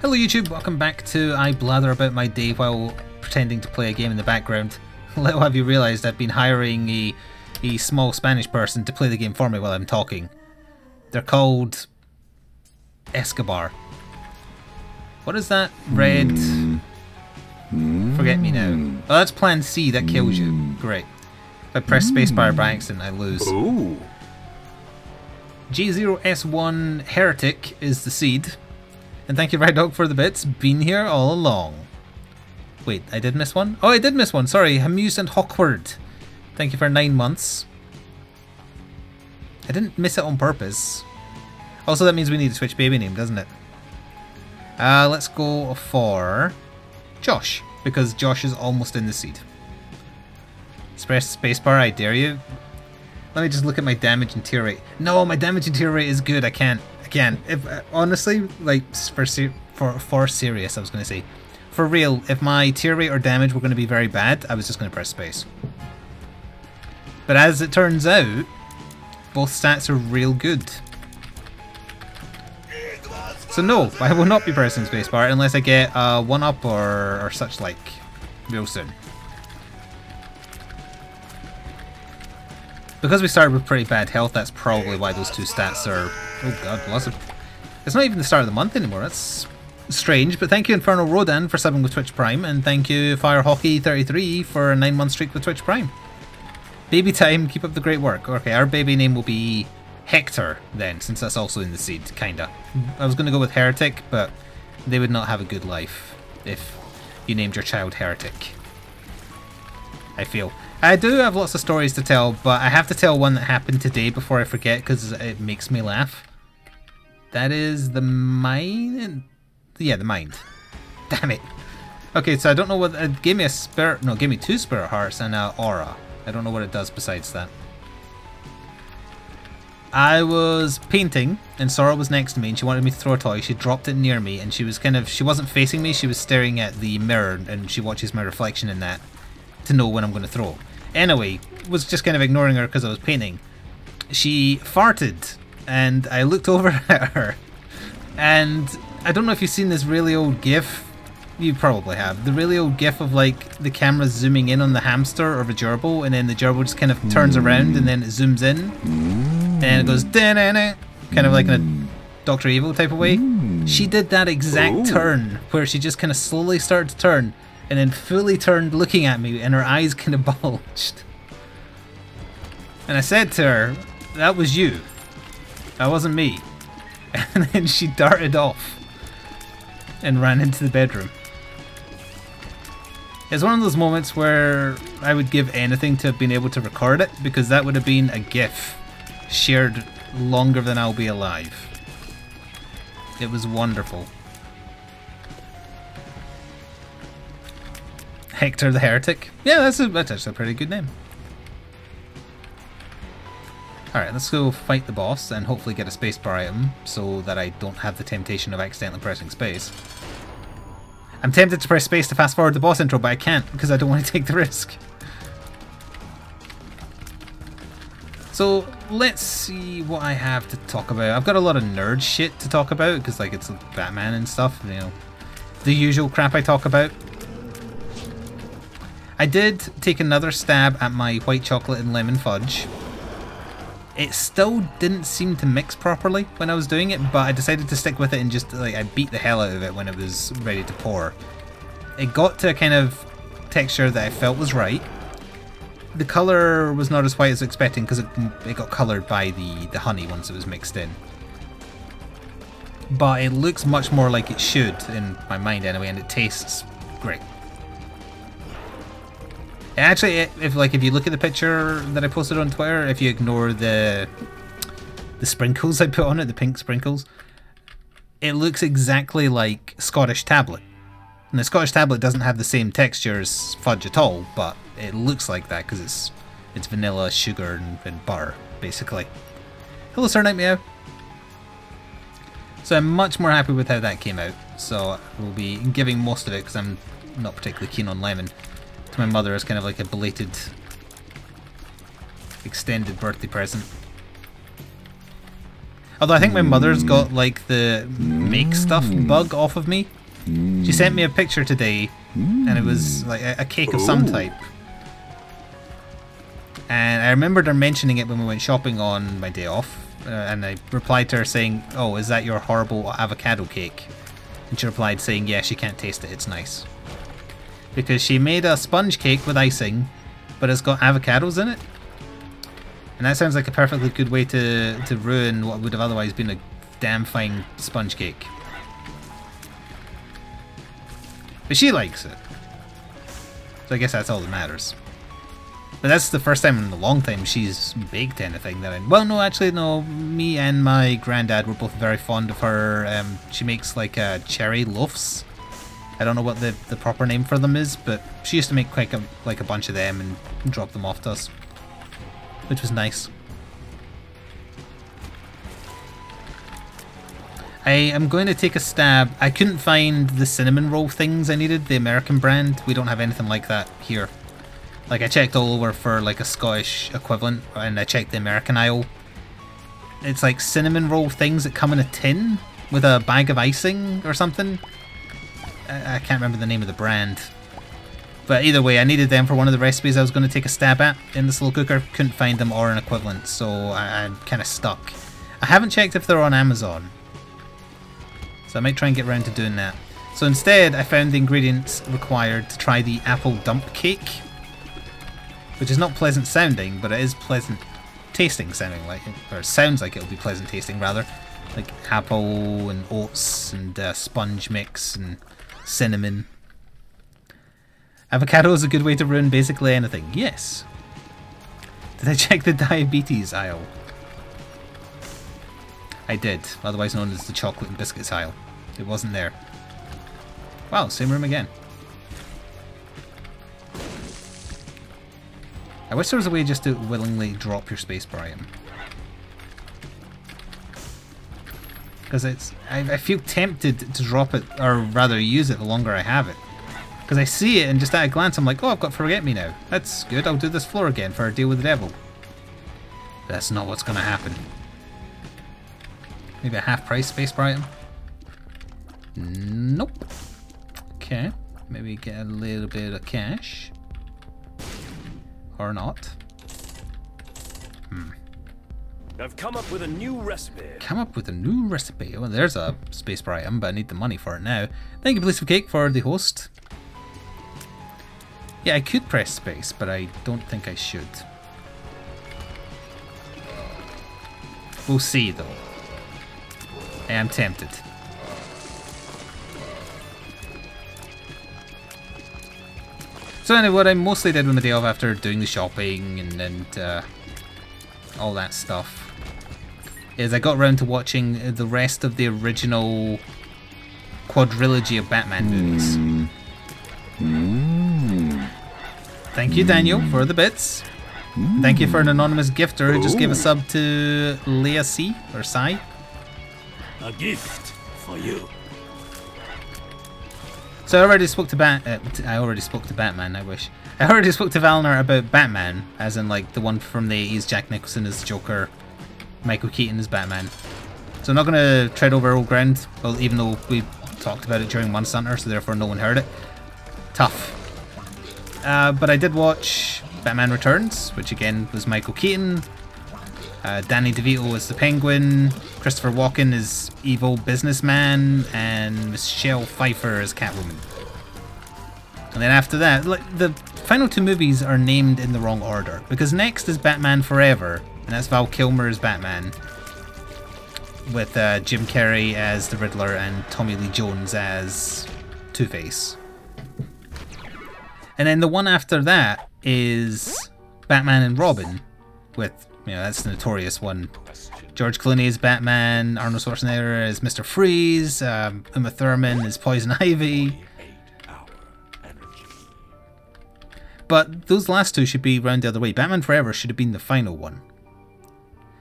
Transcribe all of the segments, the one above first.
Hello YouTube, welcome back to I Blather About My Day while pretending to play a game in the background. Little have you realised I've been hiring a small Spanish person to play the game for me while I'm talking. They're called Escobar. What is that? Red... Forget me now. Oh, that's plan C, that kills you. Great. If I press spacebar by accident, I lose. Ooh. G0S1 Heretic is the seed. And thank you, Red Dog, for the bits. Been here all along. Wait, I did miss one? Oh, I did miss one. Sorry. Amused and Hawkward. Thank you for 9 months. I didn't miss it on purpose. Also, that means we need to switch baby name, doesn't it? Let's go for Josh, because Josh is almost in the seed. Press spacebar, I dare you. Let me just look at my damage and tear rate. No, my damage and tear rate is good. I can't. If honestly, like for serious, I was going to say, for real, if my tear rate or damage were going to be very bad, I was just going to press space. But as it turns out, both stats are real good. So no, I will not be pressing spacebar unless I get a 1-up or such like real soon. Because we started with pretty bad health, that's probably why those two stats are... Oh god, lots of... It's not even the start of the month anymore, that's strange. But thank you Infernal Rodan for subbing with Twitch Prime, and thank you Firehockey33 for a 9-month streak with Twitch Prime. Baby time, keep up the great work. Okay, our baby name will be Hector then, since that's also in the seed, kinda. I was going to go with Heretic, but they would not have a good life if you named your child Heretic, I feel. I do have lots of stories to tell, but I have to tell one that happened today before I forget because it makes me laugh. That is the mind? Yeah, the mind. Damn it. Okay, so I don't know what... It gave me a spirit... No, it gave me 2 spirit hearts and an aura. I don't know what it does besides that. I was painting and Sora was next to me and she wanted me to throw a toy. She dropped it near me and she was kind of... She wasn't facing me, she was staring at the mirror and she watches my reflection in that to know when I'm going to throw. Anyway, was just kind of ignoring her because I was painting. She farted and I looked over at her and I don't know if you've seen this really old gif. You probably have. The really old gif of like the camera zooming in on the hamster or the gerbil and then the gerbil just kind of turns around and then it zooms in and it goes da-na-na, kind of like in a Dr. Evil type of way. She did that exact turn where she just kind of slowly started to turn and then fully turned looking at me and her eyes kind of bulged. And I said to her, that was you. That wasn't me. And then she darted off and ran into the bedroom. It's one of those moments where I would give anything to have been able to record it because that would have been a GIF shared longer than I'll be alive. It was wonderful. Hector the Heretic. Yeah, that's actually a pretty good name. Alright, let's go fight the boss and hopefully get a spacebar item so that I don't have the temptation of accidentally pressing space. I'm tempted to press space to fast forward the boss intro, but I can't because I don't want to take the risk. So let's see what I have to talk about. I've got a lot of nerd shit to talk about because like it's Batman and stuff, you know, the usual crap I talk about. I did take another stab at my white chocolate and lemon fudge. It still didn't seem to mix properly when I was doing it, but I decided to stick with it and just like I beat the hell out of it when it was ready to pour. It got to a kind of texture that I felt was right. The colour was not as white as expecting because it got coloured by the honey once it was mixed in. But it looks much more like it should in my mind anyway, and it tastes great. Actually, if you look at the picture that I posted on Twitter, if you ignore the sprinkles I put on it, the pink sprinkles, it looks exactly like Scottish tablet. And the Scottish tablet doesn't have the same texture as fudge at all, but it looks like that because it's vanilla, sugar, and butter, basically. Hello, Sir Nightmare. So I'm much more happy with how that came out. So we'll be giving most of it because I'm not particularly keen on lemon to my mother as kind of like a belated extended birthday present. Although I think my mother's got like the make stuff bug off of me. She sent me a picture today, and it was like a cake of some type. And I remembered her mentioning it when we went shopping on my day off, and I replied to her saying, "Oh, is that your horrible avocado cake?" And she replied saying, "Yeah, she can't taste it, it's nice." Because she made a sponge cake with icing, but it's got avocados in it. And that sounds like a perfectly good way to ruin what would have otherwise been a damn fine sponge cake. But she likes it. So I guess that's all that matters. But that's the first time in a long time she's baked anything that I... Well, no, actually, no. Me and my granddad were both very fond of her. She makes like cherry loaves. I don't know what the proper name for them is, but she used to make quite a bunch of them and drop them off to us, which was nice. I am going to take a stab. I couldn't find the cinnamon roll things I needed, the American brand. We don't have anything like that here. Like, I checked all over for like a Scottish equivalent, and I checked the American aisle. It's like cinnamon roll things that come in a tin with a bag of icing or something. I can't remember the name of the brand. But either way, I needed them for one of the recipes I was going to take a stab at in the slow cooker. Couldn't find them or an equivalent, so I'm kind of stuck. I haven't checked if they're on Amazon, so I might try and get around to doing that. So instead, I found the ingredients required to try the apple dump cake, which is not pleasant sounding, but it is pleasant tasting sounding, like, or it sounds like it'll be pleasant tasting rather. Like apple and oats and sponge mix and cinnamon. Avocado is a good way to ruin basically anything. Yes. Did I check the diabetes aisle? I did, otherwise known as the chocolate and biscuits aisle. It wasn't there. Wow, same room again. I wish there was a way just to willingly drop your spacebar item. Because I feel tempted to drop it, or rather use it the longer I have it. Because I see it and just at a glance I'm like, oh, I've got Forget Me now. That's good, I'll do this floor again for a deal with the devil. That's not what's going to happen. Maybe a half price spacebar item? Nope. Okay, maybe get a little bit of cash. Or not. I've come up with a new recipe. Come up with a new recipe. Well, there's a spacebar item, but I need the money for it now. Thank you, Police of Cake, for the host. Yeah, I could press space, but I don't think I should. We'll see, though. I am tempted. So anyway, what I mostly did with my day off after doing the shopping and all that stuff is I got around to watching the rest of the original quadrilogy of Batman movies. Thank you, Daniel, for the bits. Thank you for an anonymous gifter who just gave a sub to Leah C, or Sai. A gift for you. So I already spoke to Batman, I wish. I already spoke to Valner about Batman, as in like the one from the 80s, Jack Nicholson as Joker, Michael Keaton as Batman. So I'm not going to tread over old ground, well, even though we talked about it during Monster Hunter, so therefore no one heard it. Tough. But I did watch Batman Returns, which again was Michael Keaton. Danny DeVito as the Penguin, Christopher Walken as evil businessman, and Michelle Pfeiffer as Catwoman. And then after that, like, the final two movies are named in the wrong order, because next is Batman Forever, and that's Val Kilmer as Batman, with Jim Carrey as the Riddler and Tommy Lee Jones as Two-Face. And then the one after that is Batman and Robin, with, you know, that's the notorious one. George Clooney is Batman, Arnold Schwarzenegger is Mr. Freeze, Uma Thurman is Poison Ivy. But those last two should be round the other way. Batman Forever should have been the final one.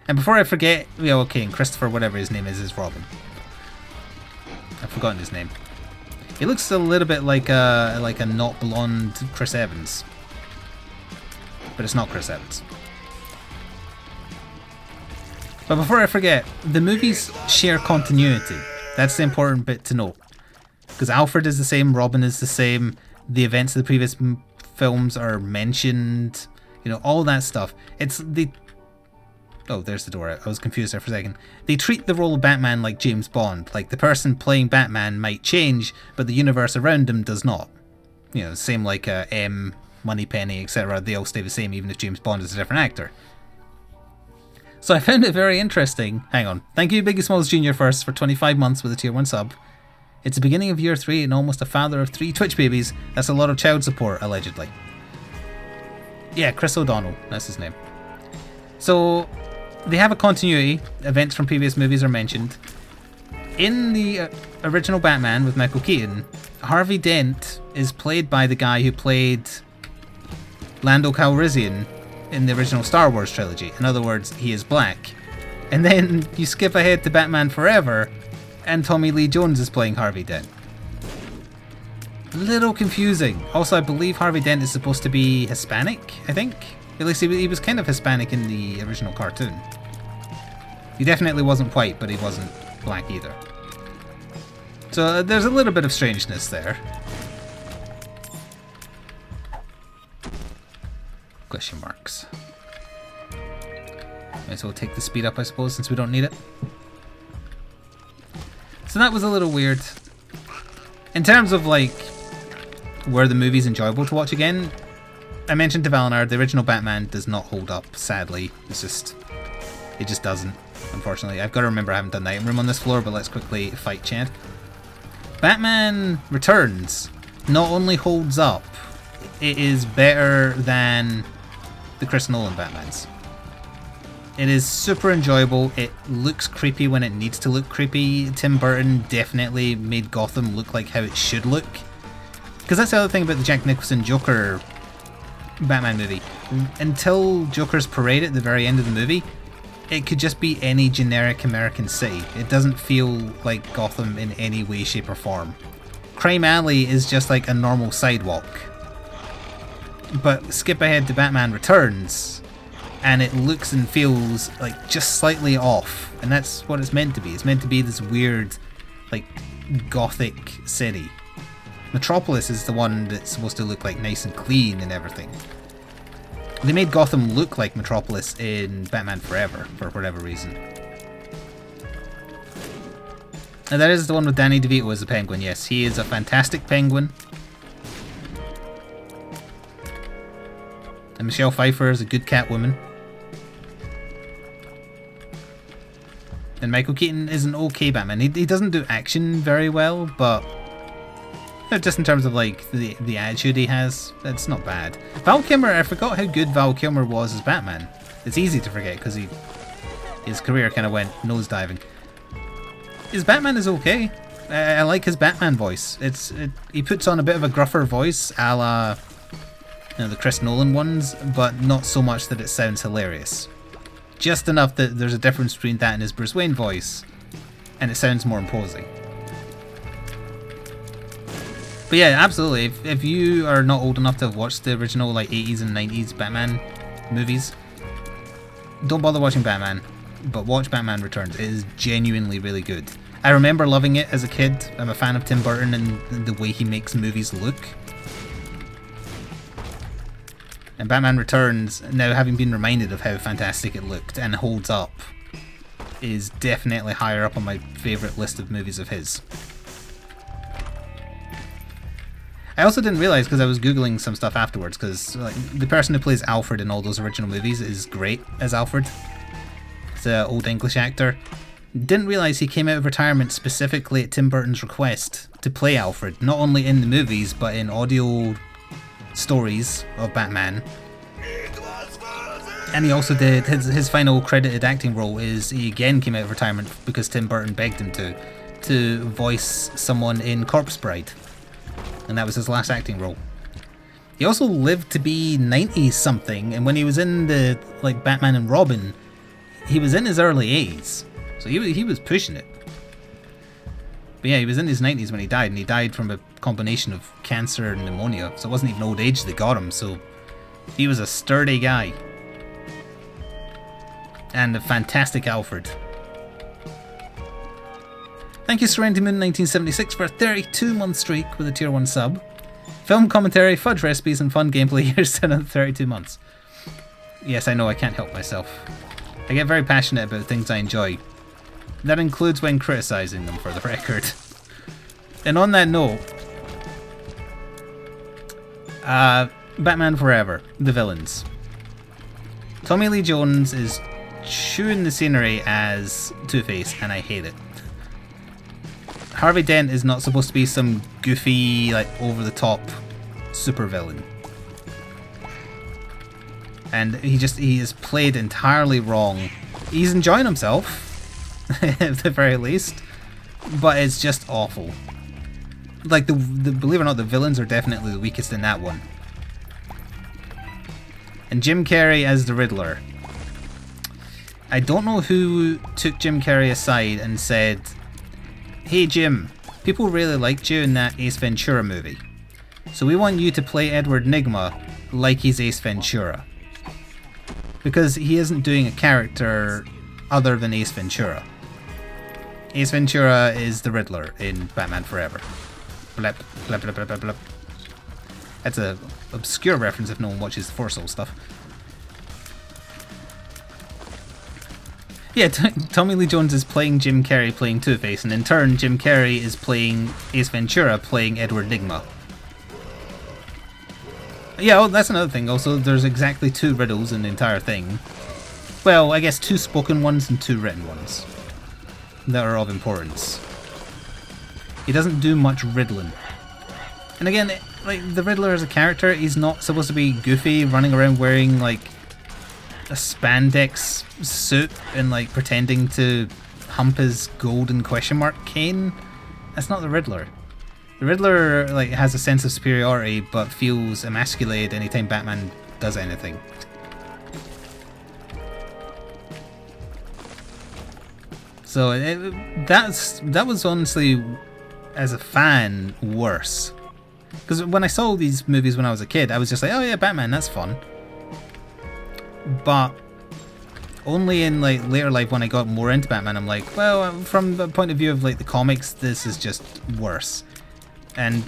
And before I forget, yeah, okay, and Christopher, whatever his name is Robin. I've forgotten his name. He looks a little bit like a not blonde Chris Evans. But it's not Chris Evans. But before I forget, the movies share continuity. That's the important bit to know. Because Alfred is the same, Robin is the same, the events of the previous films are mentioned, you know, all that stuff. It's the... Oh, there's the door. I was confused there for a second. They treat the role of Batman like James Bond. Like, the person playing Batman might change, but the universe around him does not. You know, same like M, Moneypenny, etc. They all stay the same, even if James Bond is a different actor. So I found it very interesting. Hang on. Thank you, Biggie Smalls Jr. first for 25 months with a tier 1 sub. It's the beginning of year 3 and almost a father of 3 Twitch babies. That's a lot of child support, allegedly. Yeah, Chris O'Donnell. That's his name. So... they have a continuity. Events from previous movies are mentioned. In the original Batman with Michael Keaton, Harvey Dent is played by the guy who played Lando Calrissian in the original Star Wars trilogy. In other words, he is black. And then you skip ahead to Batman Forever, and Tommy Lee Jones is playing Harvey Dent. Little confusing. Also, I believe Harvey Dent is supposed to be Hispanic, I think. At least he was kind of Hispanic in the original cartoon. He definitely wasn't white, but he wasn't black either. So there's a little bit of strangeness there. Question marks. Might as well take the speed up, I suppose, since we don't need it. So that was a little weird. In terms of, like, were the movies enjoyable to watch again, I mentioned to Valinard, the original Batman does not hold up, sadly. It just doesn't, unfortunately. I've got to remember I haven't done the item room on this floor, but let's quickly fight Chad. Batman Returns not only holds up, it is better than the Chris Nolan Batmans. It is super enjoyable. It looks creepy when it needs to look creepy. Tim Burton definitely made Gotham look like how it should look. Because that's the other thing about the Jack Nicholson Joker Batman movie. Until Joker's parade at the very end of the movie, it could just be any generic American city. It doesn't feel like Gotham in any way, shape or form. Crime Alley is just like a normal sidewalk. But skip ahead to Batman Returns, and it looks and feels like just slightly off. And that's what it's meant to be. It's meant to be this weird, like, gothic city. Metropolis is the one that's supposed to look like nice and clean and everything. They made Gotham look like Metropolis in Batman Forever, for whatever reason. And that is the one with Danny DeVito as the Penguin, yes. He is a fantastic Penguin. And Michelle Pfeiffer is a good Catwoman. And Michael Keaton is an okay Batman. He doesn't do action very well, but... just in terms of, like, the attitude he has, it's not bad. Val Kilmer, I forgot how good Val Kilmer was as Batman. It's easy to forget because his career kind of went nosediving. His Batman is okay. I like his Batman voice. He puts on a bit of a gruffer voice, a la, you know, the Chris Nolan ones, but not so much that it sounds hilarious. Just enough that there's a difference between that and his Bruce Wayne voice, and it sounds more imposing. But yeah, absolutely. If you are not old enough to have watched the original like 80s and 90s Batman movies, don't bother watching Batman, but watch Batman Returns. It is genuinely really good. I remember loving it as a kid. I'm a fan of Tim Burton and the way he makes movies look. And Batman Returns, now having been reminded of how fantastic it looked and holds up, is definitely higher up on my favourite list of movies of his. I also didn't realise, because I was googling some stuff afterwards, because like, the person who plays Alfred in all those original movies is great as Alfred. He's an old English actor. Didn't realise he came out of retirement specifically at Tim Burton's request to play Alfred, not only in the movies but in audio stories of Batman. And he also did, his final credited acting role is, he again came out of retirement because Tim Burton begged him to voice someone in Corpse Bride. And that was his last acting role. He also lived to be 90 something, and when he was in the like Batman and Robin, he was in his early 80s, so he was pushing it. But yeah, he was in his 90s when he died, and he died from a combination of cancer and pneumonia, so it wasn't even old age that got him. So he was a sturdy guy, and a fantastic Alfred. Thank you, Serenity Moon 1976, for a 32-month streak with a tier 1 sub. Film commentary, fudge recipes, and fun gameplay. Here's 10 of 32 months. Yes, I know, I can't help myself. I get very passionate about things I enjoy. That includes when criticising them, for the record. And on that note, Batman Forever, the villains. Tommy Lee Jones is chewing the scenery as Two-Face, and I hate it. Harvey Dent is not supposed to be some goofy, like, over-the-top supervillain. And he is played entirely wrong. He's enjoying himself, at the very least, but it's just awful. Like, believe it or not, the villains are definitely the weakest in that one. And Jim Carrey as the Riddler. I don't know who took Jim Carrey aside and said, "Hey Jim, people really liked you in that Ace Ventura movie. So we want you to play Edward Nygma like he's Ace Ventura." Because he isn't doing a character other than Ace Ventura. Ace Ventura is the Riddler in Batman Forever. Blep, blep, blep, blep, blep, blep. That's an obscure reference if no one watches the Force Soul stuff. Yeah, Tommy Lee Jones is playing Jim Carrey playing Two-Face, and in turn Jim Carrey is playing Ace Ventura playing Edward Nygma. Yeah, oh, that's another thing. Also, there's exactly 2 riddles in the entire thing. Well, I guess 2 spoken ones and 2 written ones that are of importance. He doesn't do much riddling. And again, like, the Riddler as a character, he's not supposed to be goofy, running around wearing, like, a spandex suit and, like, pretending to hump his golden question mark cane. That's not the Riddler. The Riddler, like, has a sense of superiority, but feels emasculated anytime Batman does anything. So that was honestly, as a fan, worse. Because when I saw these movies when I was a kid, I was just like, oh yeah, Batman, that's fun. But only in, like, later life when I got more into Batman, I'm like, well, from the point of view of, like, the comics, this is just worse. And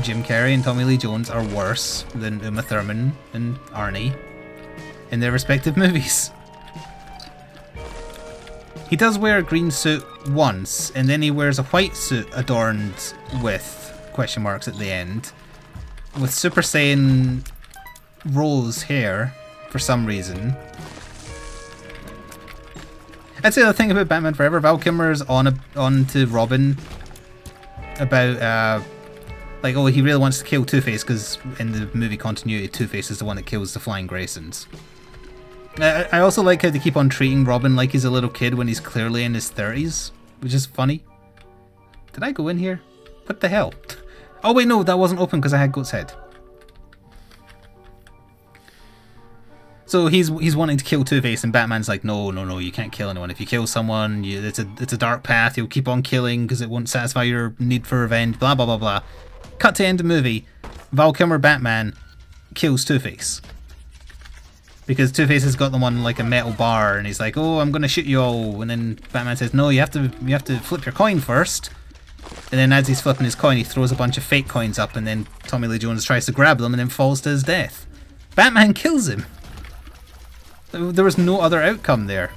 Jim Carrey and Tommy Lee Jones are worse than Uma Thurman and Arnie in their respective movies. He does wear a green suit once, and then he wears a white suit adorned with question marks at the end, with Super Saiyan rose hair for some reason. I'd say the thing about Batman Forever, Val Kilmer's on to Robin about like, oh, he really wants to kill Two-Face because in the movie continuity, Two-Face is the one that kills the Flying Graysons. I also like how they keep on treating Robin like he's a little kid when he's clearly in his 30s, which is funny. Did I go in here? What the hell? Oh wait, no, that wasn't open because I had Goat's Head. So he's wanting to kill Two-Face, and Batman's like, no, no, no, you can't kill anyone. If you kill someone, it's a dark path. You'll keep on killing because it won't satisfy your need for revenge. Blah blah blah blah. Cut to end of movie. Val Kilmer Batman kills Two-Face because Two-Face has got them on, like, a metal bar, and he's like, oh, I'm gonna shoot you all. And then Batman says, no, you have to flip your coin first. And then as he's flipping his coin, he throws a bunch of fake coins up, and then Tommy Lee Jones tries to grab them and then falls to his death. Batman kills him. There was no other outcome there.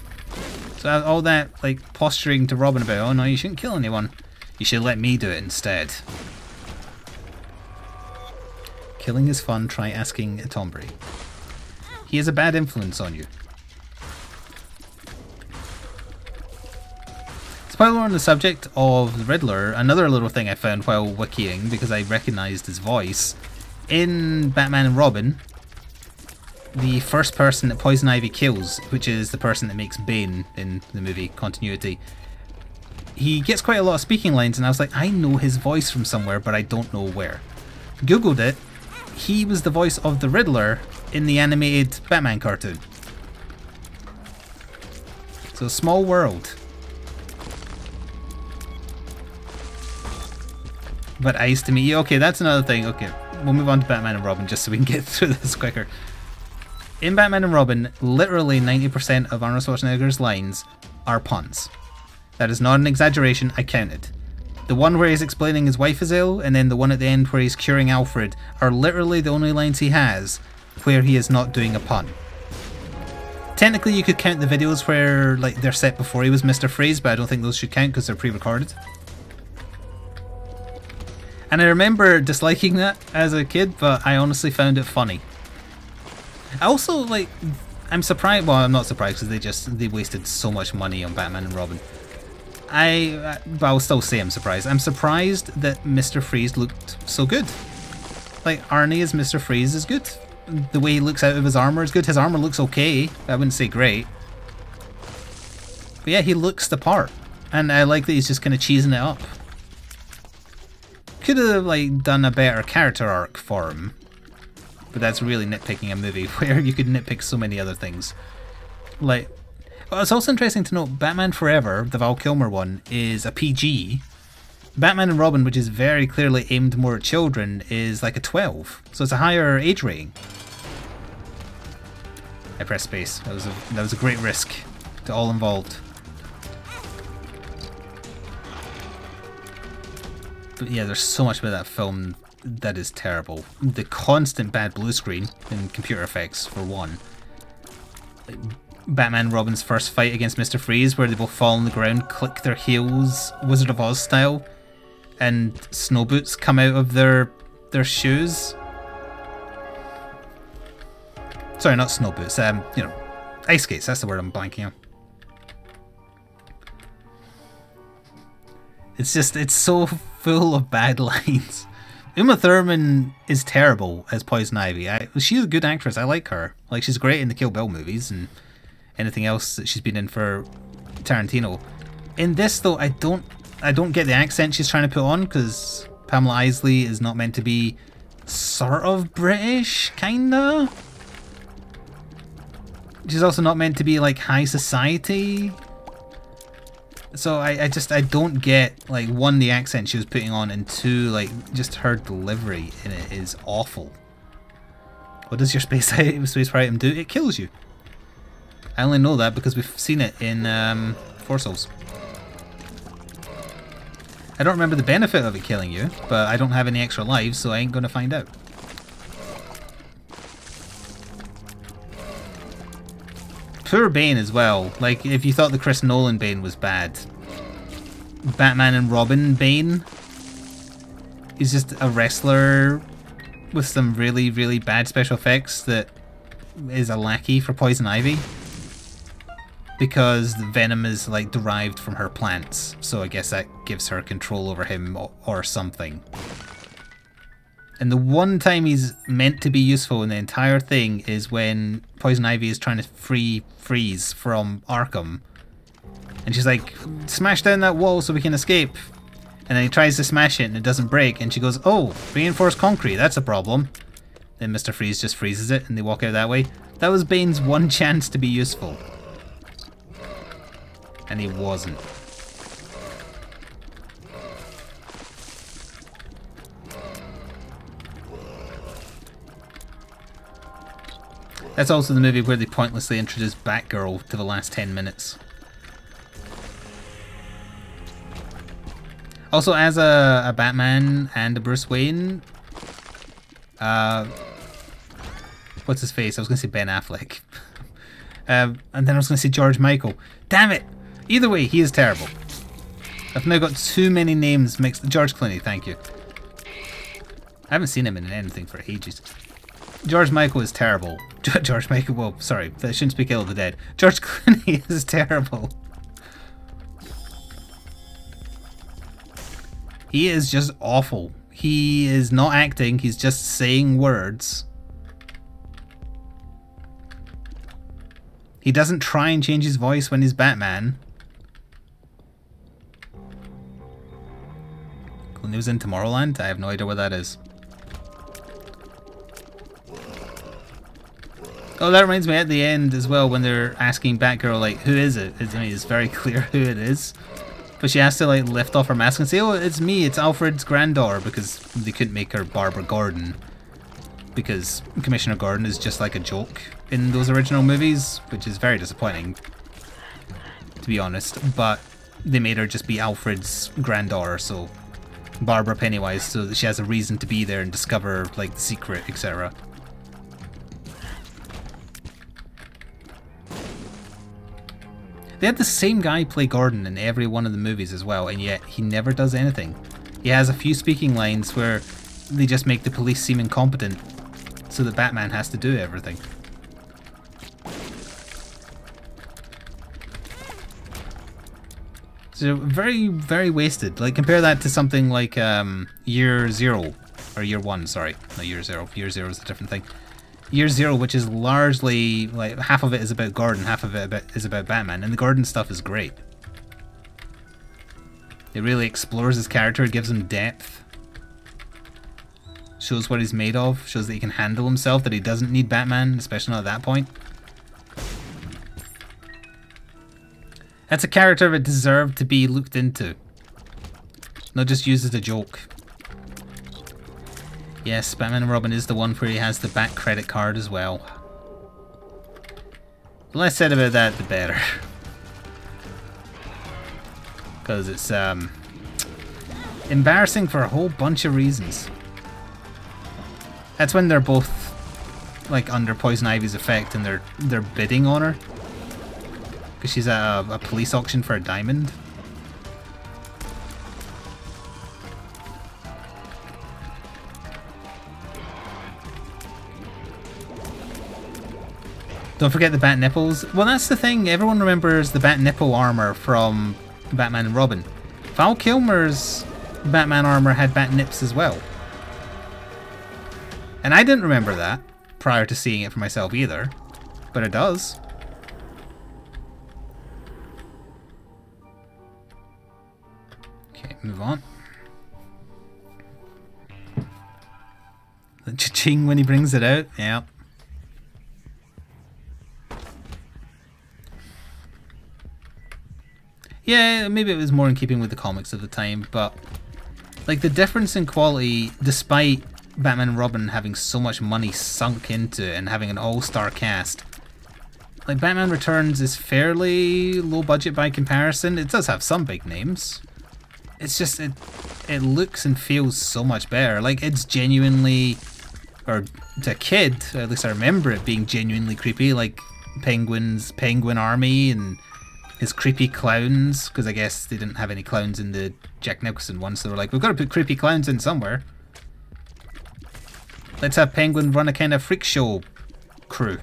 So all that, like, posturing to Robin about, oh no, you shouldn't kill anyone. You should let me do it instead. Killing is fun, try asking a Tombury. He is a bad influence on you. Spoiler on the subject of the Riddler, another little thing I found while wikiing, because I recognised his voice, in Batman and Robin, the first person that Poison Ivy kills, which is the person that makes Bane in the movie continuity, he gets quite a lot of speaking lines, and I was like, I know his voice from somewhere, but I don't know where. Googled it. He was the voice of the Riddler in the animated Batman cartoon. So, small world. But ice to me. Okay, that's another thing. Okay, we'll move on to Batman and Robin just so we can get through this quicker. In Batman and Robin, literally 90% of Arnold Schwarzenegger's lines are puns. That is not an exaggeration, I counted. The one where he's explaining his wife is ill, and then the one at the end where he's curing Alfred are literally the only lines he has where he is not doing a pun. Technically you could count the videos where like they're set before he was Mr. Freeze, but I don't think those should count because they're pre-recorded. And I remember disliking that as a kid, but I honestly found it funny. I also, like, I'm surprised, well, I'm not surprised because they wasted so much money on Batman and Robin. But I'll still say I'm surprised. I'm surprised that Mr. Freeze looked so good. Like, Arnie as Mr. Freeze is good. The way he looks out of his armor is good. His armor looks okay. I wouldn't say great. But yeah, he looks the part. And I like that he's just kind of cheesing it up. Could have like done a better character arc for him, but that's really nitpicking a movie where you could nitpick so many other things. Like, well, it's also interesting to note Batman Forever, the Val Kilmer one, is a PG. Batman and Robin, which is very clearly aimed more at children, is like a 12, so it's a higher age rating. I pressed space. That was a great risk to all involved. But yeah, there's so much about that film that is terrible. The constant bad blue screen and computer effects, for one. Like Batman and Robin's first fight against Mr. Freeze, where they both fall on the ground, click their heels, Wizard of Oz style, and snow boots come out of their shoes. Sorry, not snow boots. You know, ice skates. That's the word I'm blanking on. It's just, it's so full of bad lines. Uma Thurman is terrible as Poison Ivy. She's a good actress. I like her. Like, she's great in the Kill Bill movies and anything else that she's been in for Tarantino. In this, though, I don't get the accent she's trying to put on, because Pamela Isley is not meant to be sort of British, kinda. She's also not meant to be like high society. So I don't get, like, one, the accent she was putting on, and two, like, just her delivery in it is awful. What does your space fire item do? It kills you. I only know that because we've seen it in Force Souls. I don't remember the benefit of it killing you, but I don't have any extra lives, so I ain't gonna find out. Poor Bane as well. Like, if you thought the Chris Nolan Bane was bad, Batman and Robin Bane is just a wrestler with some really, really bad special effects that is a lackey for Poison Ivy. Because the venom is, like, derived from her plants, so I guess that gives her control over him or something. And the one time he's meant to be useful in the entire thing is when Poison Ivy is trying to free Freeze from Arkham. And she's like, smash down that wall so we can escape. And then he tries to smash it and it doesn't break. And she goes, oh, reinforced concrete, that's a problem. Then Mr. Freeze just freezes it and they walk out that way. That was Bane's one chance to be useful. And he wasn't. That's also the movie where they pointlessly introduced Batgirl to the last 10 minutes. Also, as a Batman and a Bruce Wayne, what's his face? I was going to say Ben Affleck. And then I was going to say George Michael. Damn it! Either way, he is terrible. I've now got too many names mixed. George Clooney, thank you. I haven't seen him in anything for ages. George Michael is terrible. George Michael, well, sorry, I shouldn't speak ill of the dead. George Clooney is terrible. He is just awful. He is not acting, he's just saying words. He doesn't try and change his voice when he's Batman. Clooney was in Tomorrowland? I have no idea what that is. Oh, that reminds me at the end as well when they're asking Batgirl, like, who is it? I mean, it's very clear who it is. But she has to, like, lift off her mask and say, oh, it's me, it's Alfred's granddaughter, because they couldn't make her Barbara Gordon. Because Commissioner Gordon is just like a joke in those original movies, which is very disappointing, to be honest. But they made her just be Alfred's granddaughter, so Barbara Pennywise, so that she has a reason to be there and discover like the secret, etc. They had the same guy play Gordon in every one of the movies as well, and yet he never does anything. He has a few speaking lines where they just make the police seem incompetent, so that Batman has to do everything. So very, very wasted. Like, compare that to something like Year Zero, or Year One, sorry, not Year Zero. Year Zero is a different thing. Year Zero, which is largely, like, half of it is about Gordon, half of it is about Batman, and the Gordon stuff is great. It really explores his character, it gives him depth. Shows what he's made of, shows that he can handle himself, that he doesn't need Batman, especially not at that point. That's a character that deserved to be looked into. Not just used as a joke. Yes, Batman and Robin is the one where he has the back credit card as well. The less said about that, the better. Because it's embarrassing for a whole bunch of reasons. That's when they're both like under Poison Ivy's effect and they're bidding on her. Because she's at a police auction for a diamond. Don't forget the bat nipples. Well, that's the thing. Everyone remembers the bat nipple armor from Batman and Robin. Val Kilmer's Batman armor had bat nips as well. And I didn't remember that prior to seeing it for myself either. But it does. Okay, move on. The cha-ching when he brings it out. Yeah. Yeah, maybe it was more in keeping with the comics of the time, but like the difference in quality, despite Batman and Robin having so much money sunk into it and having an all-star cast, like Batman Returns is fairly low budget by comparison. It does have some big names. It's just, it looks and feels so much better. Like, it's genuinely, or to a kid, at least I remember it being genuinely creepy, like Penguin's Penguin Army and his creepy clowns, because I guess they didn't have any clowns in the Jack Nicholson one, so they were like, we've got to put creepy clowns in somewhere. Let's have Penguin run a kind of freak show crew.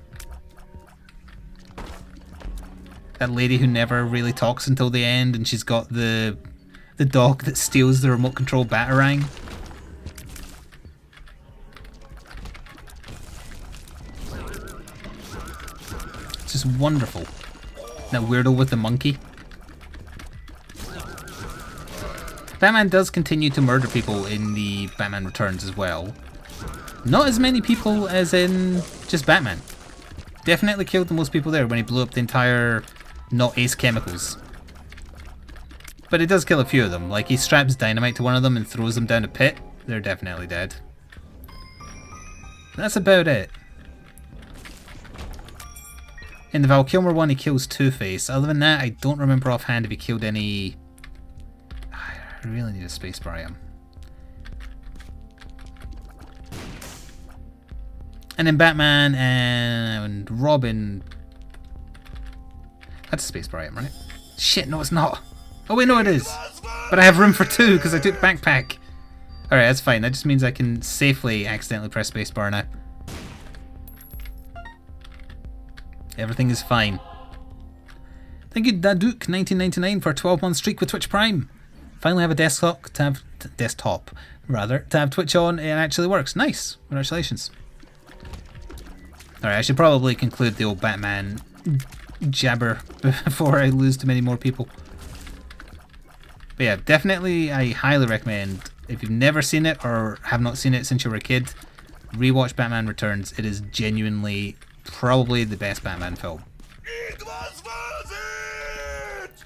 That lady who never really talks until the end, and she's got the dog that steals the remote control Batarang. It's just wonderful. That weirdo with the monkey. Batman does continue to murder people in the Batman Returns as well. Not as many people as in just Batman. Definitely killed the most people there when he blew up the entire not Ace Chemicals. But he does kill a few of them. Like, he straps dynamite to one of them and throws them down a pit. They're definitely dead. That's about it. In the Val Kilmer one, he kills Two-Face. Other than that, I don't remember offhand if he killed any... I really need a spacebar item. And in Batman and Robin... That's a spacebar item, right? Shit, no it's not. Oh wait, no it is. But I have room for two because I took backpack. Alright, that's fine. That just means I can safely accidentally press spacebar now. Everything is fine. Thank you, Daduke1999 for a 12-month streak with Twitch Prime. Finally have a desktop to have Twitch on. It actually works. Nice. Congratulations. Alright, I should probably conclude the old Batman jabber before I lose too many more people. But yeah, definitely I highly recommend, if you've never seen it or have not seen it since you were a kid, rewatch Batman Returns. It is genuinely probably the best Batman film. It was worth it!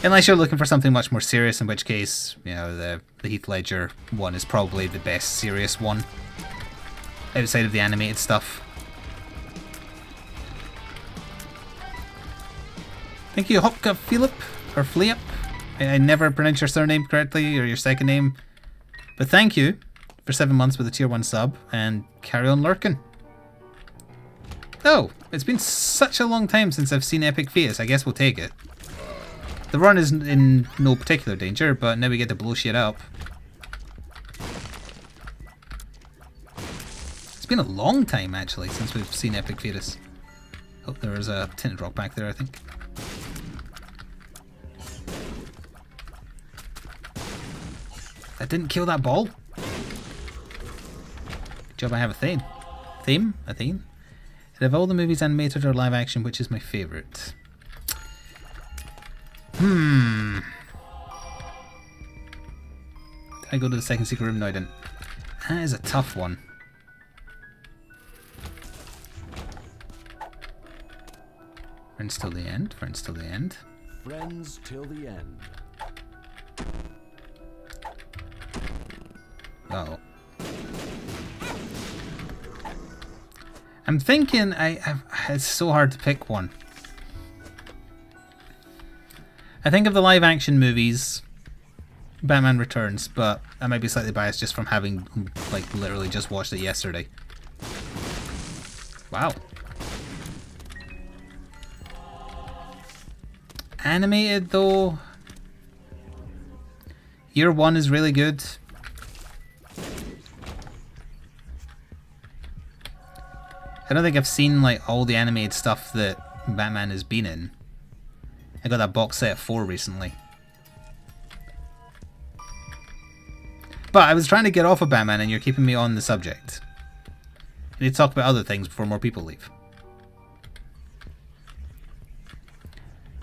Unless you're looking for something much more serious, in which case, you know, the Heath Ledger one is probably the best serious one outside of the animated stuff. Thank you, Hopka Philip, or Flik. I never pronounce your surname correctly, or your second name. But thank you for 7 months with a tier 1 sub, and carry on lurking. Oh, it's been such a long time since I've seen Epic Fetus. I guess we'll take it. The run is in no particular danger, but now we get to blow shit up. It's been a long time, actually, since we've seen Epic Fetus. Oh, there's a tinted rock back there, I think. That didn't kill that ball. Good job I have a theme. A theme? Out of all the movies, animated or live action, which is my favourite? Did I go to the second secret room? No, I didn't. That is a tough one. Friends till the end. Friends till the end. Friends till the end. Oh. I'm thinking it's so hard to pick one. I think of the live action movies, Batman Returns, but I might be slightly biased just from having like literally just watched it yesterday. Wow. Animated though, Year One is really good. I don't think I've seen like all the animated stuff that Batman has been in. I got that box set of 4 recently. But I was trying to get off of Batman and you're keeping me on the subject. I need to talk about other things before more people leave.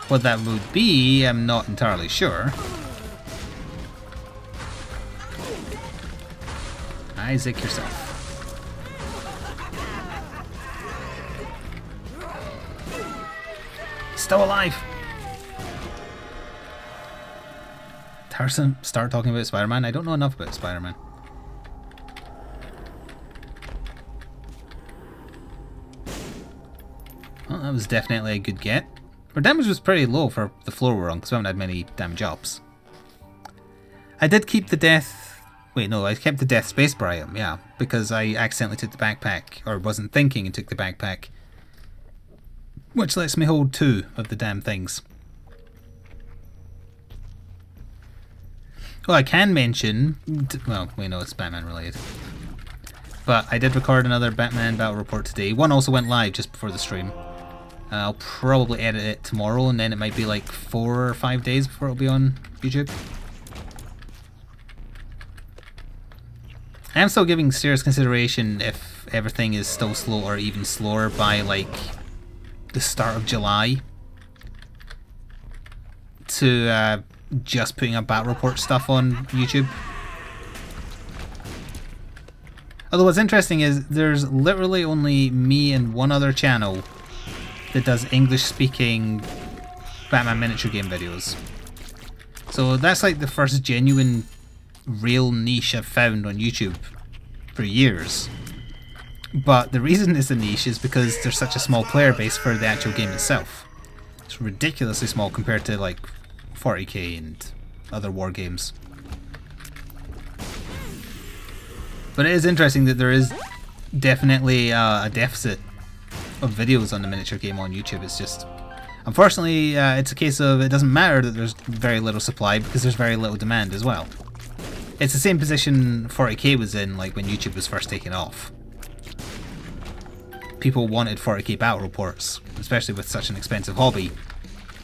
What that would be, I'm not entirely sure. Isaac yourself. Still alive! Tarzan, start talking about Spider-Man. I don't know enough about Spider-Man. Well, that was definitely a good get. Our damage was pretty low for the floor we're on because we haven't had many damage ups. I did keep the death... Wait, no, I kept the death spacebar item, yeah. Because I accidentally took the backpack, or wasn't thinking and took the backpack. Which lets me hold 2 of the damn things. Well, I can mention... Well, we know it's Batman related. But I did record another Batman Battle Report today. One also went live just before the stream. I'll probably edit it tomorrow, and then it might be like 4 or 5 days before it'll be on YouTube. I am still giving serious consideration if everything is still slow or even slower by like the start of July to just putting up Battle Report stuff on YouTube. Although what's interesting is there's literally only me and one other channel that does English speaking Batman miniature game videos. So that's like the first genuine real niche I've found on YouTube for years. But the reason it's a niche is because there's such a small player base for the actual game itself. It's ridiculously small compared to like 40k and other war games. But it is interesting that there is definitely a deficit of videos on the miniature game on YouTube. It's just, unfortunately, it's a case of it doesn't matter that there's very little supply because there's very little demand as well. It's the same position 40k was in like when YouTube was first taking off. People wanted 40k battle reports, especially with such an expensive hobby,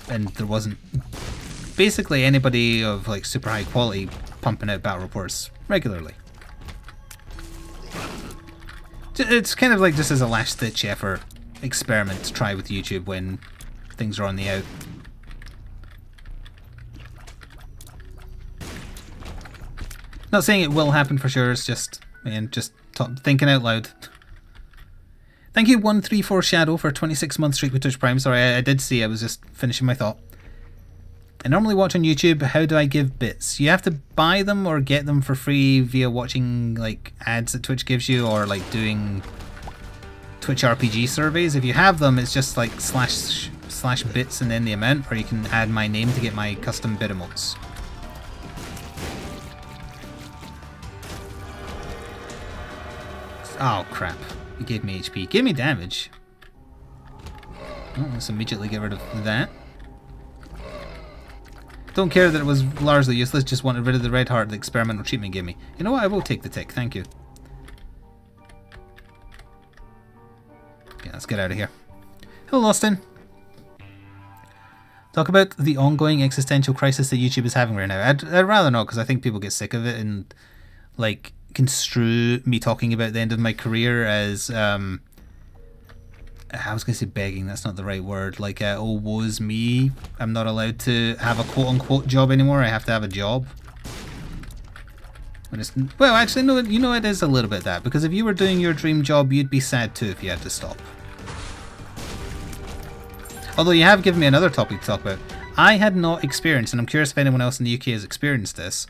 and there wasn't basically anybody of like super high quality pumping out battle reports regularly. It's kind of like just as a last ditch effort experiment to try with YouTube when things are on the out. Not saying it will happen for sure, it's just, man, just thinking out loud. Thank you 134 Shadow for a 26-month streak with Twitch Prime. Sorry, I did see, I was just finishing my thought. I normally watch on YouTube. How do I give bits? You have to buy them or get them for free via watching like ads that Twitch gives you, or like doing Twitch RPG surveys. If you have them, it's just like slash bits and then the amount, or you can add my name to get my custom bit emotes. Oh crap, it gave me HP. Gave me damage. Oh, let's immediately get rid of that. Don't care that it was largely useless, just wanted rid of the red heart the experimental treatment gave me. You know what, I will take the tick, thank you. Okay, let's get out of here. Hello, Austin. Talk about the ongoing existential crisis that YouTube is having right now. I'd rather not, because I think people get sick of it and like construe me talking about the end of my career as I was going to say begging, that's not the right word, like oh woe's me, I'm not allowed to have a quote-unquote job anymore, I have to have a job. And it's, well actually no, you know, it is a little bit that, because if you were doing your dream job you'd be sad too if you had to stop. Although you have given me another topic to talk about. I had not experienced, and I'm curious if anyone else in the UK has experienced this,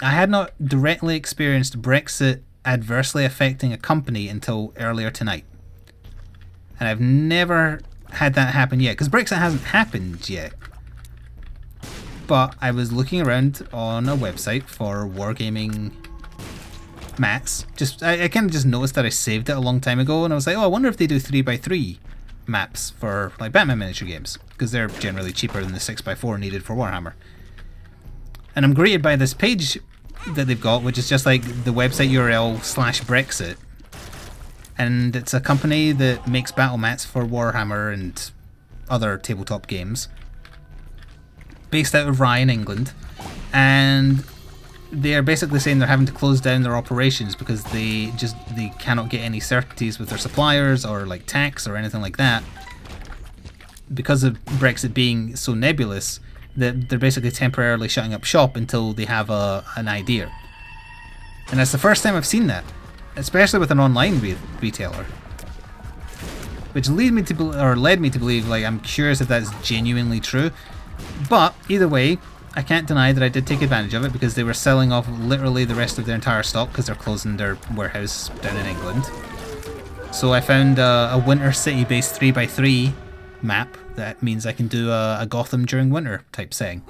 I had not directly experienced Brexit adversely affecting a company until earlier tonight. And I've never had that happen yet, because Brexit hasn't happened yet. But I was looking around on a website for wargaming mats. I kind of just noticed that I saved it a long time ago, and I was like, oh, I wonder if they do 3x3 maps for like Batman miniature games, because they're generally cheaper than the 6x4 needed for Warhammer. And I'm greeted by this page that they've got, which is just like the website URL /Brexit. And it's a company that makes battle mats for Warhammer and other tabletop games, based out of Rye in England. And they're basically saying they're having to close down their operations because they cannot get any certainties with their suppliers or like tax or anything like that, because of Brexit being so nebulous that they're basically temporarily shutting up shop until they have an idea. And that's the first time I've seen that, especially with an online retailer, which led me to believe, like, I'm curious if that's genuinely true. But either way, I can't deny that I did take advantage of it, because they were selling off literally the rest of their entire stock because they're closing their warehouse down in England. So I found a Winter City based 3x3 map that means I can do a Gotham during winter type setting.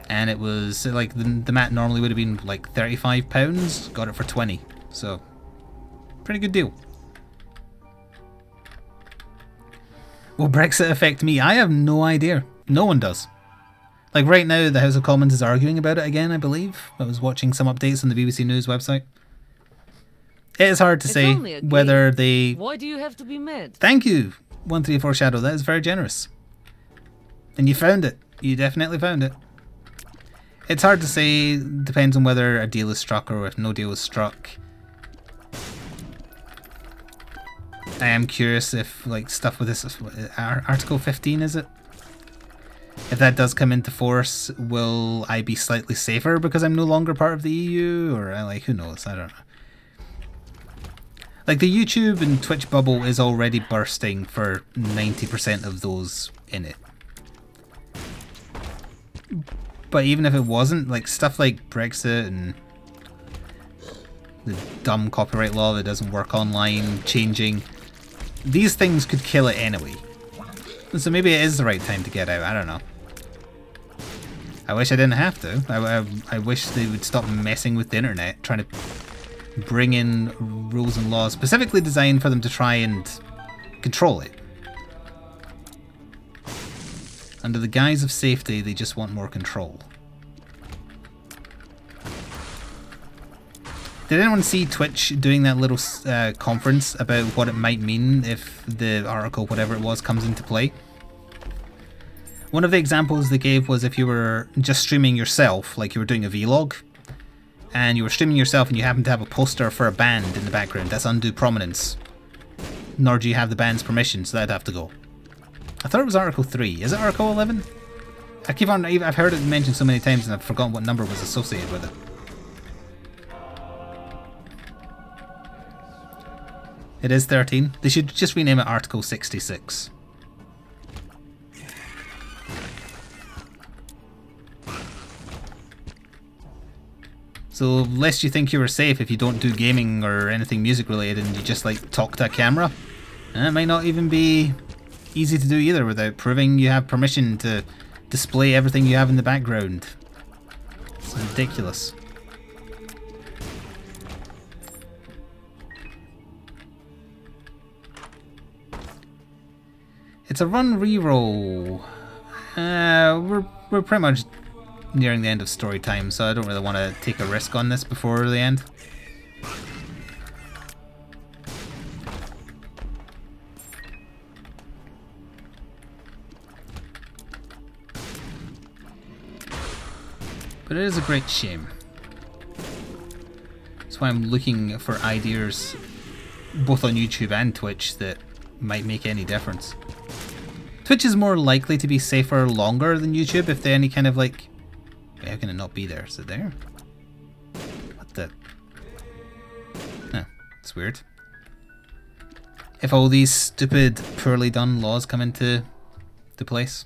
And it was like the mat normally would have been like £35, got it for 20, so pretty good deal. Will Brexit affect me? I have no idea. No one does. Like right now the House of Commons is arguing about it again, I believe. I was watching some updates on the BBC News website. It is hard to say whether they... Why do you have to be mad? Thank you, 134 Shadow, that is very generous. And you found it. You definitely found it. It's hard to say, depends on whether a deal is struck or if no deal is struck. I am curious if, like, stuff with this, Article 15 is it? If that does come into force, will I be slightly safer because I'm no longer part of the EU? Or, like, who knows? I don't know. Like, the YouTube and Twitch bubble is already bursting for 90% of those in it. But even if it wasn't, like, stuff like Brexit and the dumb copyright law that doesn't work online changing, these things could kill it anyway. So maybe it is the right time to get out, I don't know. I wish I didn't have to. I wish they would stop messing with the internet, trying to bring in rules and laws specifically designed for them to try and control it. Under the guise of safety, they just want more control. Did anyone see Twitch doing that little conference about what it might mean if the article, whatever it was, comes into play? One of the examples they gave was if you were just streaming yourself, like you were doing a vlog, and you were streaming yourself and you happen to have a poster for a band in the background, that's undue prominence. Nor do you have the band's permission, so that'd have to go. I thought it was Article 3. Is it Article 11? I keep on, I've heard it mentioned so many times and I've forgotten what number was associated with it. It is 13. They should just rename it Article 66. So lest you think you were safe if you don't do gaming or anything music related and you just like talk to a camera, it might not even be easy to do either without proving you have permission to display everything you have in the background. It's ridiculous. It's a run reroll. We're pretty much nearing the end of story time, so I don't really want to take a risk on this before the end. But it is a great shame. That's why I'm looking for ideas both on YouTube and Twitch that might make any difference. Twitch is more likely to be safer longer than YouTube if they any kind of like... Wait, how can it not be there? Is it there? What the... Huh, it's weird. If all these stupid, poorly done laws come into place.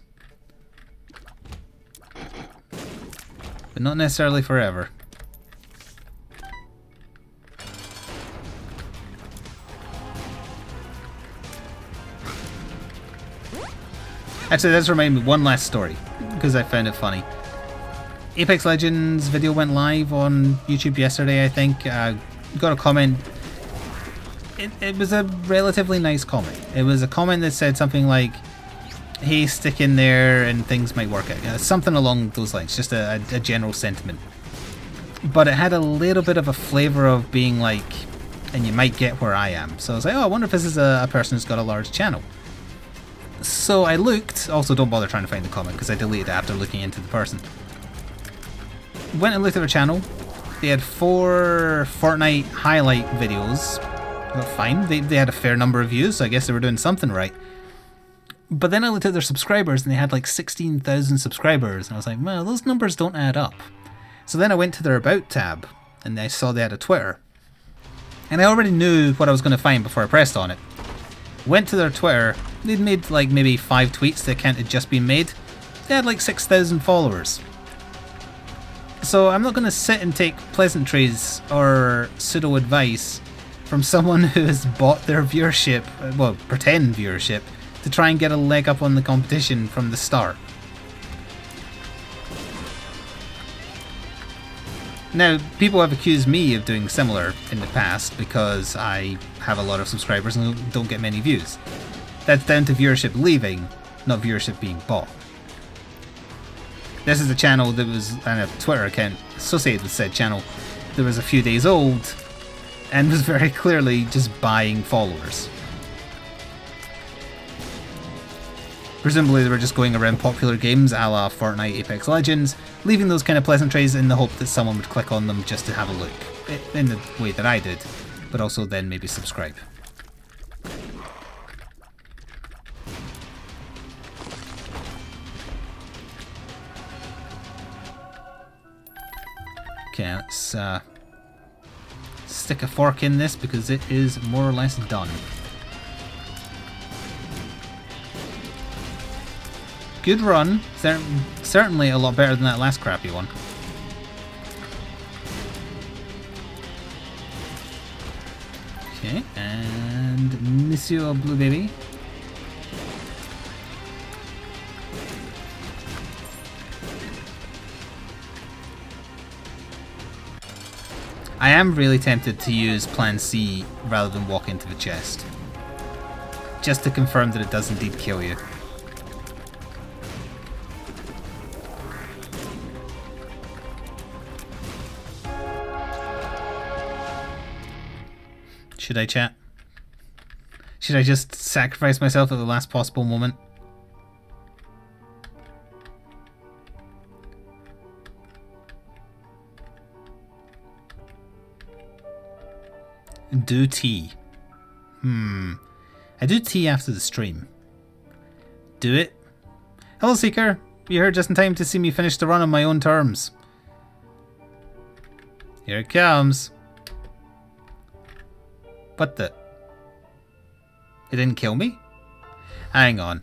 But not necessarily forever. Actually, that's reminded me one last story, because I found it funny. Apex Legends video went live on YouTube yesterday, I think. Got a comment. It was a relatively nice comment. It was a comment that said something like, hey, stick in there and things might work out. Something along those lines, just a general sentiment. But it had a little bit of a flavour of being like, and you might get where I am. So I was like, oh, I wonder if this is a person who's got a large channel. So I looked, also don't bother trying to find the comment because I deleted it after looking into the person. Went and looked at their channel. They had 4 Fortnite highlight videos. Well, fine, they had a fair number of views, so I guess they were doing something right. But then I looked at their subscribers and they had like 16,000 subscribers and I was like, well, those numbers don't add up. So then I went to their About tab and I saw they had a Twitter. And I already knew what I was going to find before I pressed on it. Went to their Twitter. They'd made like maybe 5 tweets. The account had just been made. They had like 6,000 followers. So I'm not going to sit and take pleasantries or pseudo advice from someone who has bought their viewership, well, pretend viewership, to try and get a leg up on the competition from the start. Now, people have accused me of doing similar in the past because I have a lot of subscribers and don't get many views. That's down to viewership leaving, not viewership being bought. This is a channel that was, and a Twitter account associated with said channel, that was a few days old and was very clearly just buying followers. Presumably they were just going around popular games a la Fortnite, Apex Legends, leaving those kind of pleasantries in the hope that someone would click on them just to have a look, in the way that I did, but also then maybe subscribe. Okay, let's stick a fork in this because it is more or less done. Good run. Certainly a lot better than that last crappy one. Okay, and Monsieur Blue Baby. I am really tempted to use Plan C rather than walk into the chest. Just to confirm that it does indeed kill you. Should I, chat? Should I just sacrifice myself at the last possible moment? Do tea. I do tea after the stream. Do it. Hello, Seeker. You're here just in time to see me finish the run on my own terms. Here it comes. What the? It didn't kill me? Hang on.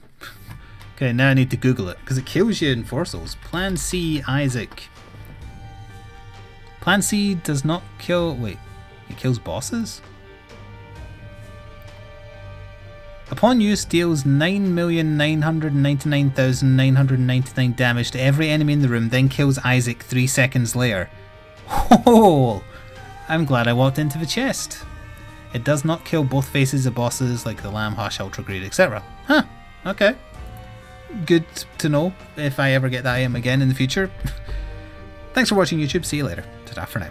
Okay, now I need to Google it, because it kills you in 4 souls. Plan C, Isaac. Plan C does not kill... Wait, it kills bosses? Upon use, deals 9,999,999 damage to every enemy in the room, then kills Isaac 3 seconds later. Oh, I'm glad I walked into the chest. It does not kill both faces of bosses like the Lamb, Hush, Ultra Greed, etc. Huh, okay. Good to know if I ever get that item again in the future. Thanks for watching YouTube, see you later. Ta-ta for now.